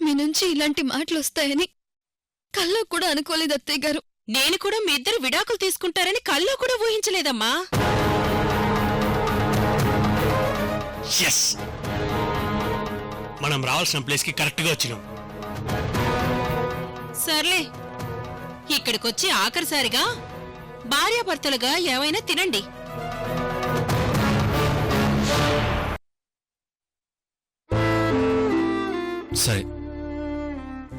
మీ నుంచి ఇలాంటి మాటలు వస్తాయని కల్లో కూడా అనుకోలేదు అత్తయ్య గారు. నేను కూడా మీ ఇద్దరు విడాకులు తీసుకుంటారని కల్లో కూడా ఊహించలేదమ్మా. మనం రావాల్సిన ప్లేస్ కి కరెక్ట్ గా వచ్చినాం. సర్లే, ఇక్కడికొచ్చి ఆఖరిసారిగా భార్యాభర్తలుగా ఏమైనా తినండి. సరే,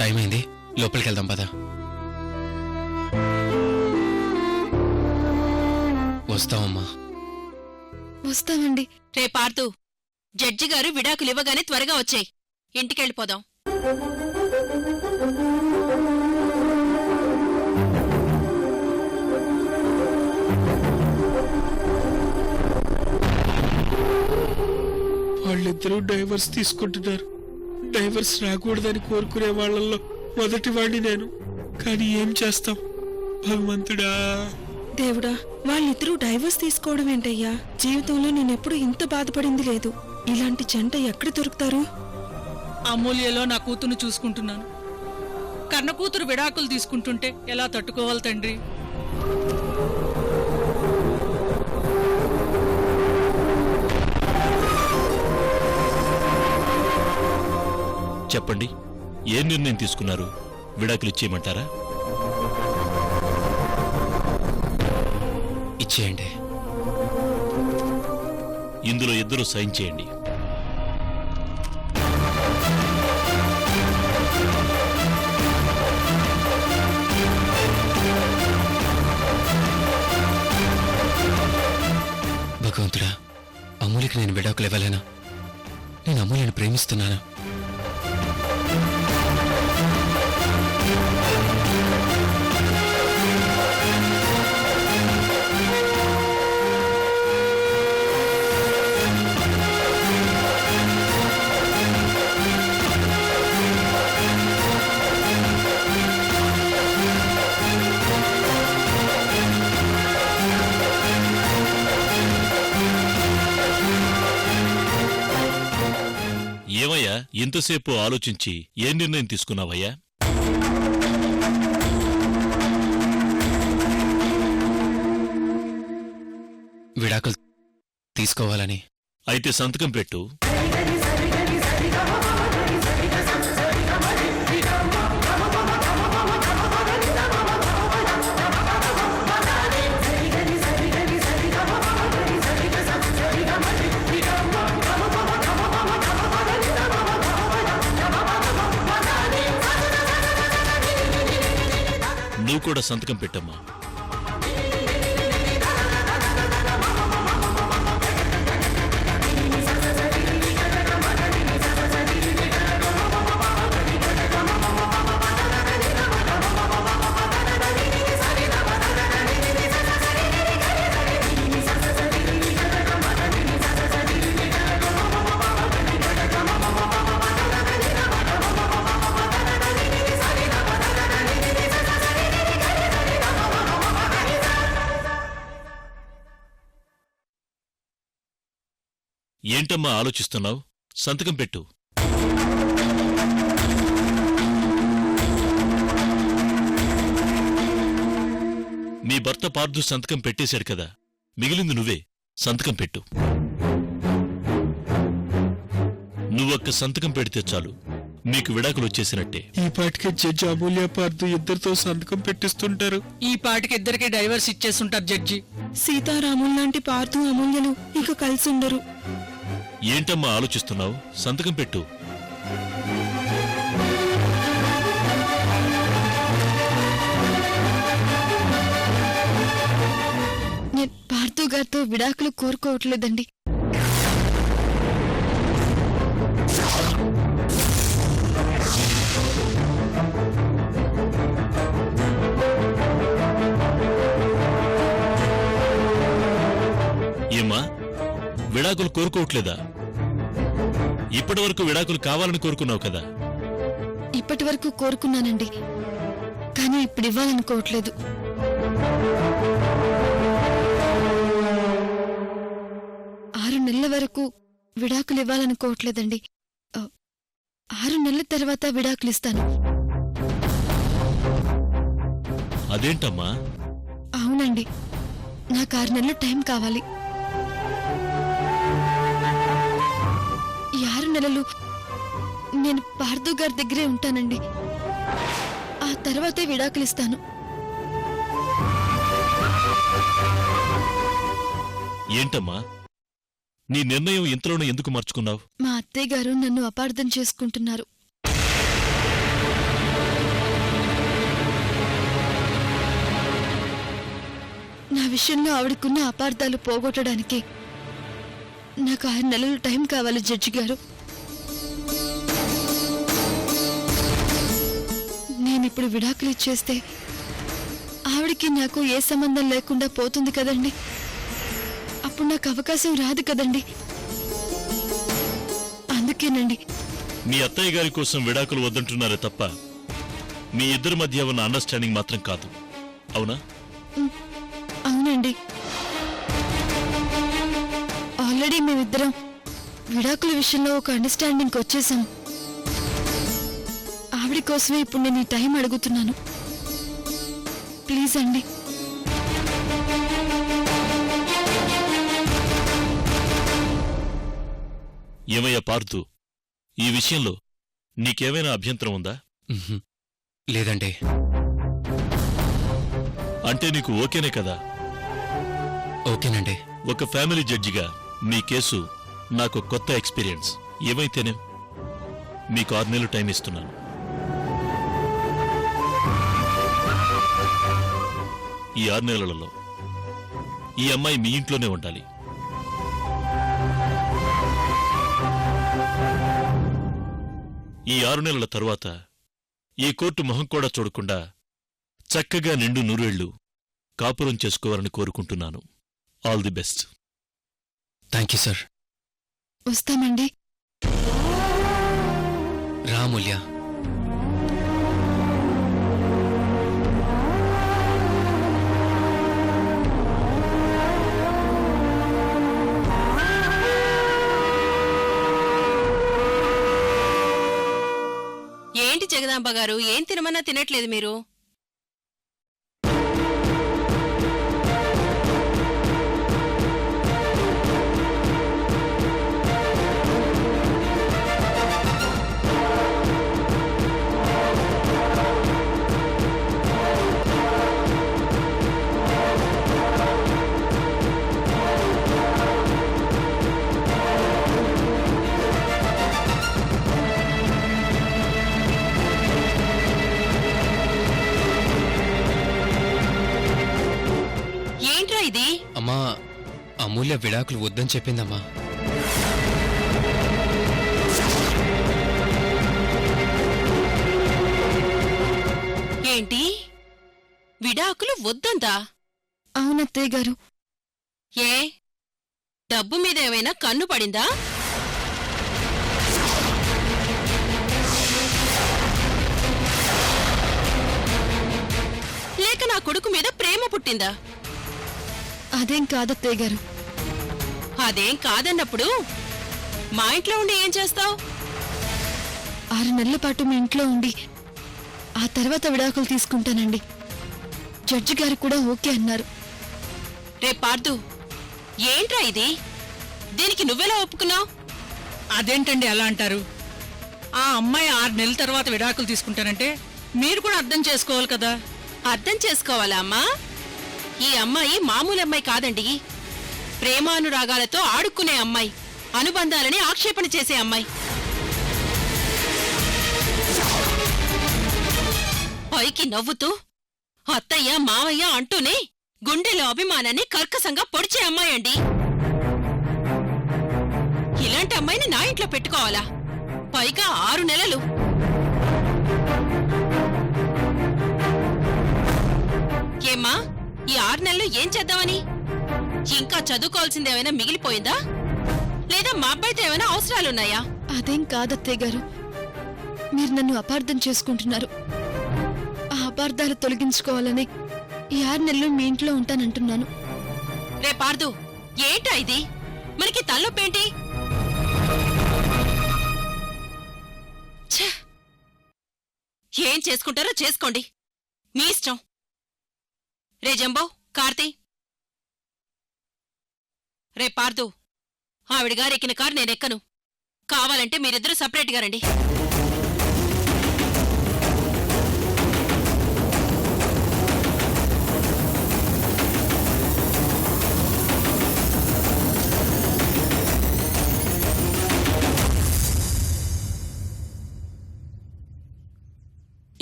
టైం అయింది, లోపలికి వెళ్దాం పదా. వస్తామమ్మా. వస్తామండి. రేపార్తూ, జడ్జి గారు విడాకులు ఇవ్వగానే త్వరగా వచ్చేయ్, ఇంటికెళ్ళిపోదాం. వాళ్ళిద్దరూ డైవర్స్ తీసుకుంటున్నారు. డైవర్స్ రాకూడదని కోరుకునే వాళ్ళల్లో మొదటి వాడిని నేను. కానీ ఏం చేస్తాం భగవంతుడా. దేవుడా, వాళ్ళిద్దరూ డైవర్స్ తీసుకోవడం ఏంటయ్యా? జీవితంలో నేనెప్పుడు ఇంత బాధపడింది లేదు. ఇలాంటి జంట ఎక్కడ దొరుకుతారు? అమూల్యలో నా కూతురు చూసుకుంటున్నాను. కన్న కూతురు విడాకులు తీసుకుంటుంటే ఎలా తట్టుకోవాలి తండ్రి? చెప్పండి, ఏ నిర్ణయం తీసుకున్నారు? విడాకులు ఇచ్చేయమంటారా? ఇచ్చేయండి. ఇందులో ఇద్దరు సైన్ చేయండి. భగవంతుడా, అమూల్యకి నేను విడాకులు ఇవ్వలేనా? నేను అమూల్యని ప్రేమిస్తున్నానా? ఏమయ్యా, ఇంతసేపు ఆలోచించి ఏ నిర్ణయం తీసుకున్నావయ్యా? విడాకులు తీసుకోవాలని. అయితే సంతకం పెట్టు. నువ్వు కూడా సంతకం పెట్టమ్మా. ఏంటమ్మా ఆలోచిస్తున్నావు? సంతకం పెట్టు. మీ భర్త పార్థు సంతకం పెట్టేశాడు కదా, మిగిలింది నువ్వే. సంతకం పెట్టు. నువ్వొక్క సంతకం పెడితే చాలు, మీకు విడాకులు వచ్చేసినట్టే. ఈ పాటికి జడ్జి అమూల్య పార్థు ఇద్దరితో సంతకం పెట్టిస్తుంటారు. ఈ పాటికి ఇద్దరికి డైవర్స్ ఇచ్చేస్తుంటారు జడ్జి. సీతారాముల్ లాంటి పార్థు అమూల్యలు ఇక కలిసి ఉండరు. ఏంటమ్మా ఆలోచిస్తున్నావు? సంతకం పెట్టు. నేను పార్థు గారితో విడాకులు కోరుకోవట్లేదండి. ఏమ్మా, విడాకులు కోరుకోవట్లేదా? ఇప్పటి వరకు విడాకులు కావాలని కోరుకున్నావు కదా? ఇప్పటి వరకు కోరుకున్నానండి, కానీ ఇప్పుడు ఇవ్వాలనుకోవట్లేదు. 6 నెలల వరకు విడాకులు ఇవ్వాలనుకోవట్లేదండి. 6 నెలల తర్వాత విడాకులిస్తాను. అదేంటమ్మా? అవునండి, నాకు 6 నెలలు టైం కావాలి. ఈ 6 నెలలు నేను పార్థు గారి దగ్గరే ఉంటానండి. ఆ తర్వాతే విడాకులిస్తాను. ఏంటమ్మా నీ నిర్ణయం ఇంతలోనే ఎందుకు మార్చుకున్నావు? మా అత్తయ్య గారు నన్ను అపార్థం చేసుకుంటున్నారు. నా విషయంలో ఆవిడకున్న అపార్థాలు పోగొట్టడానికి నాకు 6 నెలలు టైం కావాలి జడ్జి గారు. నేనిప్పుడు విడాకులు ఇచ్చేస్తే ఆవిడికి నాకు ఏ సంబంధం లేకుండా పోతుంది కదండి. అప్పుడు నాకు అవకాశం రాదు కదండి. అందుకేనండి మీ అత్తయ్య గారి కోసం విడాకులు వద్దంటున్నారే తప్ప మీ ఇద్దరి మధ్య ఉన్న అండర్స్టాండింగ్ మాత్రం కాదు, అవునా? అవునండి, ఆల్రెడీ మేమిద్దరం విడాకుల విషయంలో ఒక అండర్స్టాండింగ్కి వచ్చేసాం. ఆవిడ కోసమే ఇప్పుడు నేను ఈ టైం అడుగుతున్నాను. ప్లీజ్ అండి. ఏమయ్యా పార్థు, ఈ విషయంలో నీకేమైనా అభ్యంతరం ఉందా? ఉహుం. లేదండి. అంటే నీకు ఓకేనే కదా? ఓకేనండి. ఒక ఫ్యామిలీ జడ్జిగా మీ కేసు నాకు కొత్త ఎక్స్పీరియన్స్. ఏమైతేనే మీకు 6 నెలలు టైం ఇస్తున్నాను. ఈ 6 నెలలలో ఈ అమ్మాయి మీ ఇంట్లోనే ఉండాలి. ఈ 6 నెలల తరువాత ఈ కోర్టు మొహం కూడా చూడకుండా చక్కగా నిండు నూరేళ్లు కాపురం చేసుకోవాలని కోరుకుంటున్నాను. All the best. Thank you sir. వస్తామండి. రామూల్య. ఏంటి జగదాంబ గారు, ఏం తినమన్నా తినట్లేదు మీరు? ఏంట్రా ఇది? అమ్మా, అమూల్య విడాకులు వద్దని చెప్పిందమ్మా. ఏంటి, విడాకులు వద్దందా? అవునత్తయ్య గారు. ఏ డబ్బు మీద ఏమైనా కన్ను పడిందా? లేక నా కొడుకు మీద ప్రేమ పుట్టిందా? అదేం కాదత్తయ్య గారు. అదేం కాదన్నప్పుడు మా ఇంట్లో ఉండి ఏం చేస్తావు? 6 నెలల పాటు మీ ఇంట్లో ఉండి ఆ తర్వాత విడాకులు తీసుకుంటానండి. జడ్జి గారు కూడా ఓకే అన్నారు. రే పార్థు, ఏంట్రా ఇది? దీనికి నువ్వెలా ఒప్పుకున్నావు? అదేంటండి అలా అంటారు? ఆ అమ్మాయి 6 నెలల తర్వాత విడాకులు తీసుకుంటానంటే మీరు కూడా అర్థం చేసుకోవాలి కదా. అర్థం చేసుకోవాలా అమ్మా? ఈ అమ్మాయి మామూలు అమ్మాయి కాదండి. ప్రేమానురాగాలతో ఆడుకునే అమ్మాయి, అనుబంధాలని ఆక్షేపణ చేసే అమ్మాయి. పైకి నవ్వుతూ అత్తయ్య మావయ్య అంటూనే గుండెలో అభిమానాన్ని కర్కసంగా పొడిచే అమ్మాయి అండి. ఇలాంటి అమ్మాయిని నా ఇంట్లో పెట్టుకోవాలా? పైగా 6 నెలలు. ఏమ్మా, ఈ 6 నెలలు ఏం చేద్దామని? ఇంకా చదువుకోవాల్సిందేమైనా మిగిలిపోయిందా? లేదా మా అబ్బాయితో ఏమైనా అవసరాలున్నాయా? అదేం కాదత్తయ్య గారు, మీరు నన్ను అపార్థం చేసుకుంటున్నారు. ఆ అపార్థాలు తొలగించుకోవాలని ఈ 6 నెలలు మీ ఇంట్లో ఉంటానంటున్నాను. రే పార్దు, ఏంటా ఇది? మనకి తలనొప్పేంటి? ఏం చేసుకుంటారో చేసుకోండి, మీ ఇష్టం. రే జంబో, కార్తీ, రే పార్దు, ఆవిడగారు ఎక్కిన కారు నేనెక్కను. కావాలంటే మీరిద్దరూ సపరేట్గా రండి.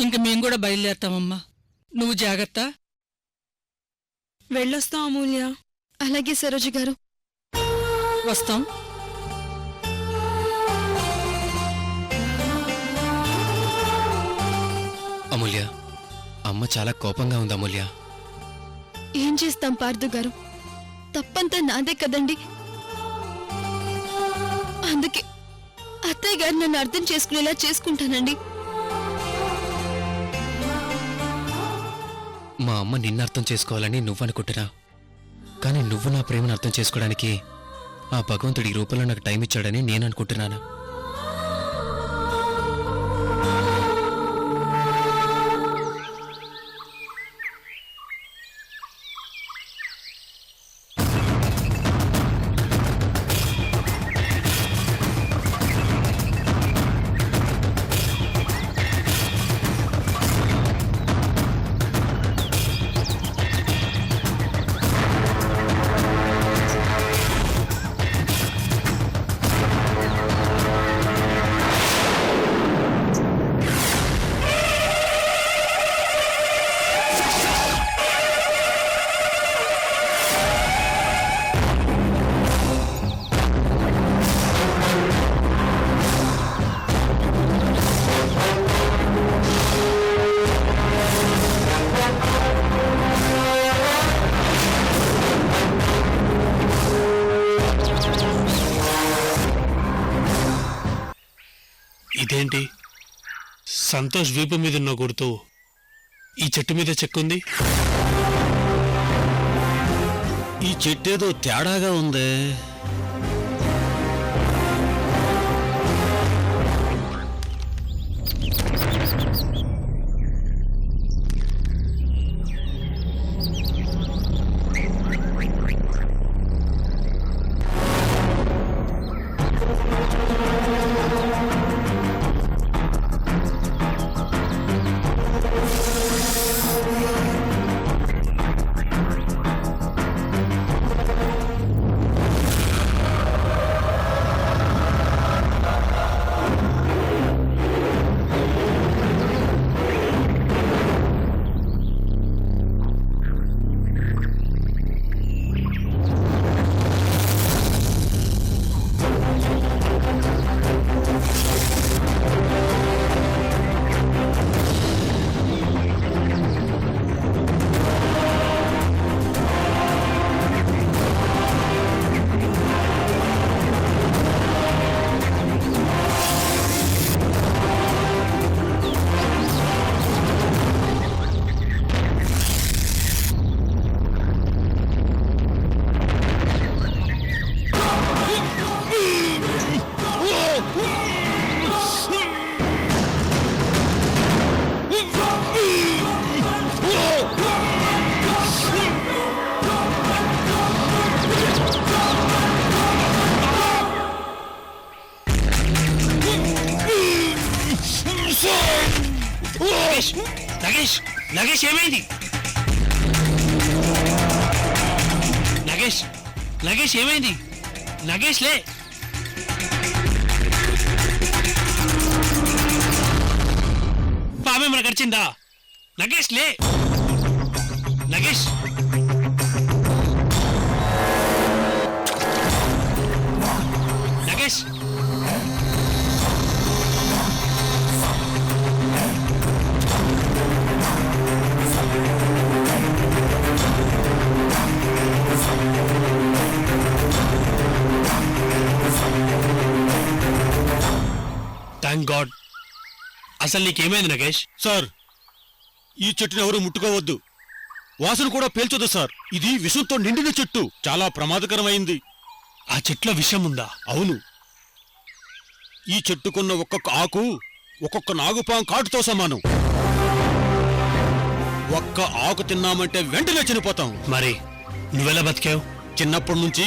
ఇంక మేము కూడా బయలుదేరతామమ్మా. నువ్వు జాగ్రత్త. వెళ్ళొస్తాం అమూల్య. అలాగే సరోజ గారు. వస్తాం. అమూల్య, అమ్మ చాలా కోపంగా ఉంది అమూల్య. ఏం చేస్తాం పార్దు గారు, తప్పంతా నాదే కదండి. అందుకే అత్తయ్య గారు నన్ను అర్థం చేసుకునేలా చేసుకుంటానండి. మా అమ్మ నిన్ను అర్థం చేసుకోవాలని నువ్వనుకుంటున్నా, కానీ నువ్వు నా ప్రేమను అర్థం చేసుకోవడానికి ఆ భగవంతుడి రూపంలో నాకు టైం ఇచ్చాడని నేను అనుకుంటున్నాను. ఇదేంటి, సంతోష్ వీపు మీద ఉన్న గుర్తు ఈ చెట్టు మీద చెక్కుంది? ఈ చెట్టేదో తేడాగా ఉందే. నగేష్, నగేష్ ఏమైంది? నగేష్, నగేష్ ఏమైంది? నగేష్ లే. పామే మన గడిచిందా? నగేష్ లే. నగేష్, నగేష్. Thank God. అసలు నీకేమైంది నగేష్? సార్, ఈ చెట్టును ఎవరు ముట్టుకోవద్దు. వాసన కూడా పేల్చొద్దు సార్. ఇది విషంతో నిండిన చెట్టు, చాలా ప్రమాదకరమైంది. ఆ చెట్లో విషం ఉందా? అవును. ఈ చెట్టుకున్న ఒక్కొక్క ఆకు ఒక్కొక్క నాగుపాం కాటుతో సమానం. ఒక్క ఆకు తిన్నామంటే వెంటనే చనిపోతాం. మరి నువ్వెలా బతికావు? చిన్నప్పటి నుంచి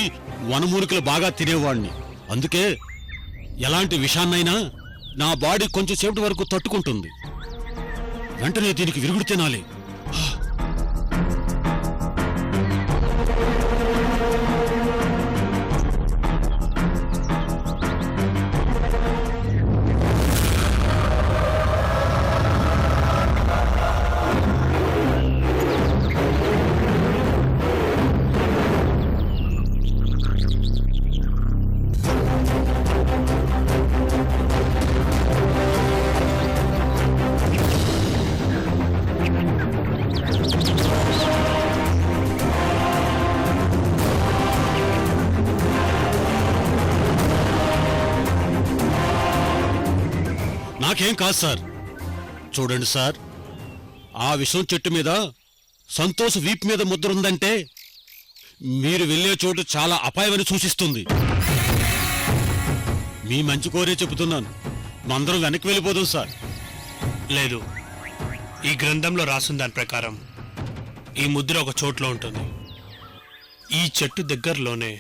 వనమూలికలు బాగా తినేవాణ్ణి. అందుకే ఎలాంటి విషాన్నైనా నా బాడీ కొంచెం సేపటి వరకు తట్టుకుంటుంది. వెంటనే దీనికి విరుగుడు తినాలి. నాకేం కాదు సార్. చూడండి సార్, ఆ విషం చెట్టు మీద సంతోష్ వీప్ మీద ముద్ర ఉందంటే మీరు వెళ్ళే చోటు చాలా అపాయమని సూచిస్తుంది. మీ మంచి కోరే చెబుతున్నాను. మందరం వెనక్కి వెళ్ళిపోదాం సార్. లేదు, ఈ గ్రంథంలో రాసిన దాని ప్రకారం ఈ ముద్ర ఒక చోట్లో ఉంటుంది. ఈ చెట్టు దగ్గరలోనే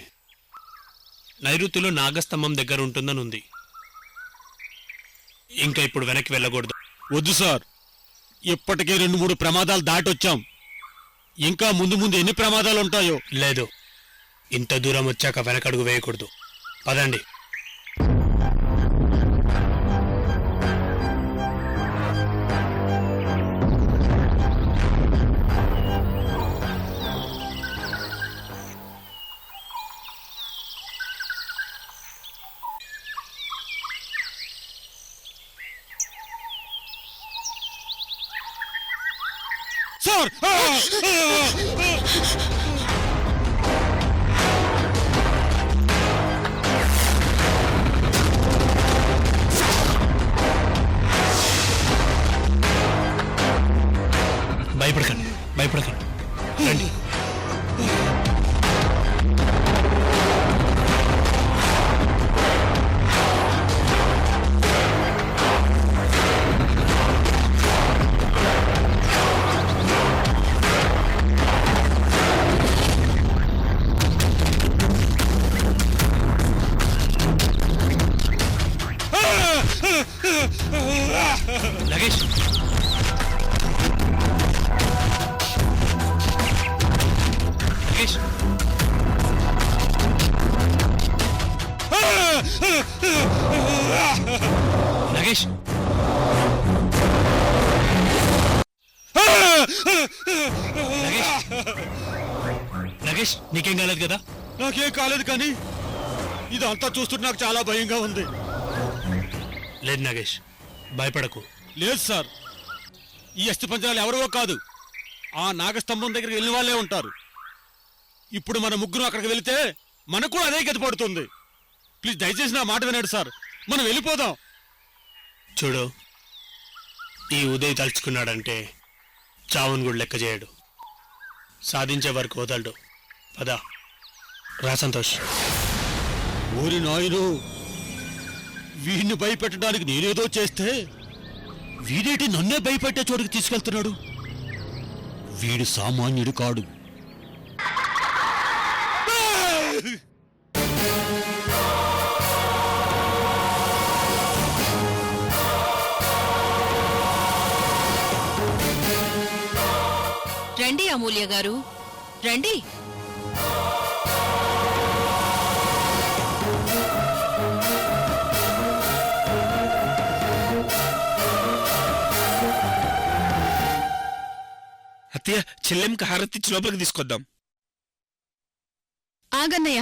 నైరుతిలో నాగస్తంభం దగ్గర ఉంటుందని ఉంది. ఇంకా ఇప్పుడు వెనక్కి వెళ్ళకూడదు. వద్దు సార్, ఇప్పటికే 2-3 ప్రమాదాలు దాటొచ్చాం. ఇంకా ముందు ముందు ఎన్ని ప్రమాదాలు ఉంటాయో. లేదు, ఇంత దూరం వచ్చాక వెనకడుగు వేయకూడదు. పదండి. సార్ భయపడకండి, భయపడకండి, రండి. లగేష్, లగేష్, లగేష్, లగేష్, నీకేం కాలేదు కదా? నాకేం కాలేదు, కానీ ఇదంతా చూస్తుంటే నాకు చాలా భయంగా ఉంది. లేదు నాగేష్, భయపడకు. లేదు సార్, ఈ అస్థిపంజరాలు ఎవరో కాదు, ఆ నాగస్తంభం దగ్గరికి వెళ్ళిన వాళ్ళే ఉంటారు. ఇప్పుడు మన ముగ్గురు అక్కడికి వెళితే మనకు కూడా అదే గతి పడుతుంది. ప్లీజ్ దయచేసి నా మాట వినండి సార్, మనం వెళ్ళిపోదాం. చూడు, ఈ ఉదయ్ తలుచుకున్నాడంటే చావును కూడా లెక్క చేయడు. సాధించే వరకు వదలడు. పదా రా సంతోష్. ఊరి నాయను, వీడిని భయపెట్టడానికి నేనేదో చేస్తే వీడేటి నన్నే భయపెట్టే చోటుకి తీసుకెళ్తున్నాడు. వీడు సామాన్యుడు కాడు. రండి అమూల్య గారు, రండి. అత్తయ్య, చెల్లెంకి హారతిచ్చి లోపలికి తీసుకొద్దాం. ఆగన్నయ్య.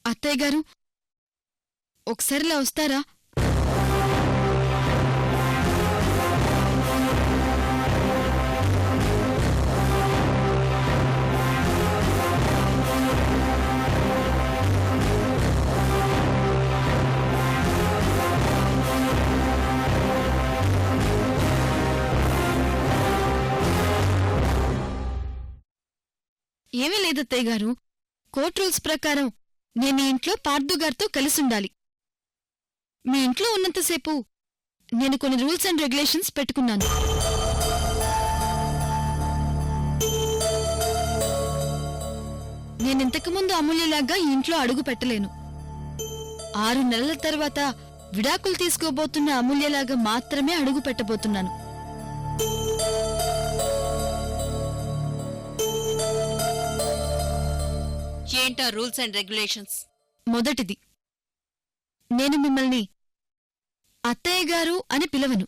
అత్తయ్య గారు, ఒకసారిలా వస్తారా? ఏమీ లేదత్తయ్య గారు, కోర్ట్ రూల్స్ ప్రకారం నేను ఈ ఇంట్లో పార్థు గారితో కలిసుండాలి. మీ ఇంట్లో ఉన్నంతసేపు నేను కొన్ని రూల్స్ అండ్ రెగ్యులేషన్స్ పెట్టుకున్నాను. నేనింతకుముందు అమూల్యలాగా ఈ ఇంట్లో అడుగు పెట్టలేను. 6 నెలల తర్వాత విడాకులు తీసుకోబోతున్న అమూల్యలాగా మాత్రమే అడుగు పెట్టబోతున్నాను. ఏంటా రూల్స్ అండ్ రెగ్యులేషన్స్? మొదటిది, నేను మిమ్మల్ని అత్తయ్య గారు అని పిలవను.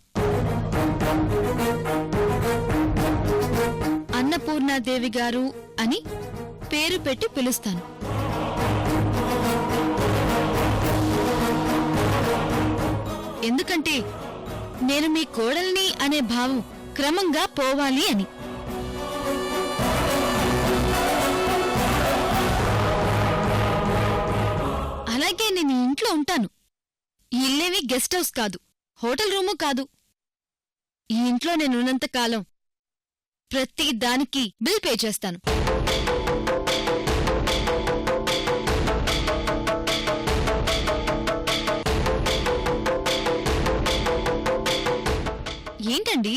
అన్నపూర్ణాదేవి గారు అని పేరు పెట్టి పిలుస్తాను. ఎందుకంటే నేను మీ కోడల్ని అనే భావం క్రమంగా పోవాలి అని. అలాగే నేను ఈ ఇంట్లో ఉంటాను. ఈ ఇల్లేవి గెస్ట్ హౌస్ కాదు, హోటల్ రూము కాదు. ఈ ఇంట్లో నేనున్నంతకాలం ప్రతి దానికి బిల్ పే చేస్తాను. ఏంటండి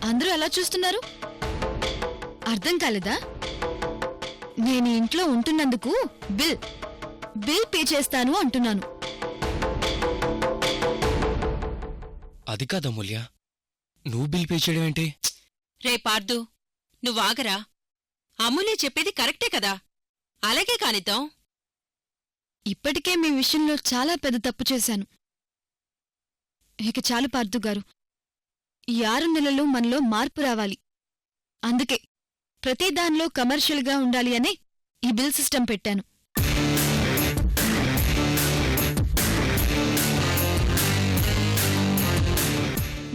అందరూ అలా చూస్తున్నారు? అర్థం కాలేదా? నేను ఈ ఇంట్లో ఉంటున్నందుకు బిల్ పే చేస్తాను అంటున్నాను. అది కాదు అమూల్య, నువ్వు బిల్ పే చేయడం ఏంటి? రే పార్దు, నువ్వాగరా. అమూల్య చెప్పేది కరెక్టే కదా, అలాగే కానిద్దాం. ఇప్పటికే మీ విషయంలో చాలా పెద్ద తప్పు చేశాను. ఇక చాలు పార్దు గారు. ఈ 6 నెలలు మనలో మార్పు రావాలి. అందుకే ప్రతి దానిలో కమర్షియల్గా ఉండాలి అనే ఈ బిల్ సిస్టమ్ పెట్టాను.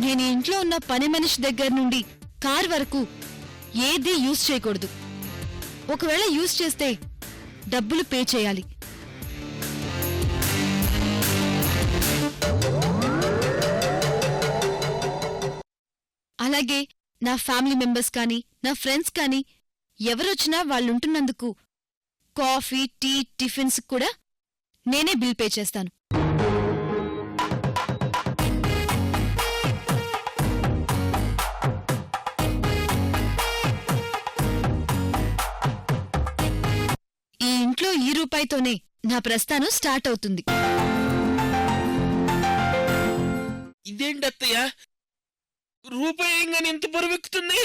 నేను ఈ ఇంట్లో ఉన్న పని మనిషి దగ్గర నుండి కార్ వరకు ఏదీ యూజ్ చేయకూడదు. ఒకవేళ యూజ్ చేస్తే డబ్బులు పే చేయాలి. అలాగే నా ఫ్యామిలీ మెంబర్స్ కానీ నా ఫ్రెండ్స్ కానీ ఎవరొచ్చినా వాళ్ళుంటున్నందుకు కాఫీ, టీ, టిఫిన్స్ కూడా నేనే బిల్ పే చేస్తాను. ఈ ఇంట్లో ఈ రూపాయితోనే నా ప్రస్థానం స్టార్ట్ అవుతుంది. ఇదేంటత్తయ్య, రూపాయి ఎంత బరువెక్కుతుంది?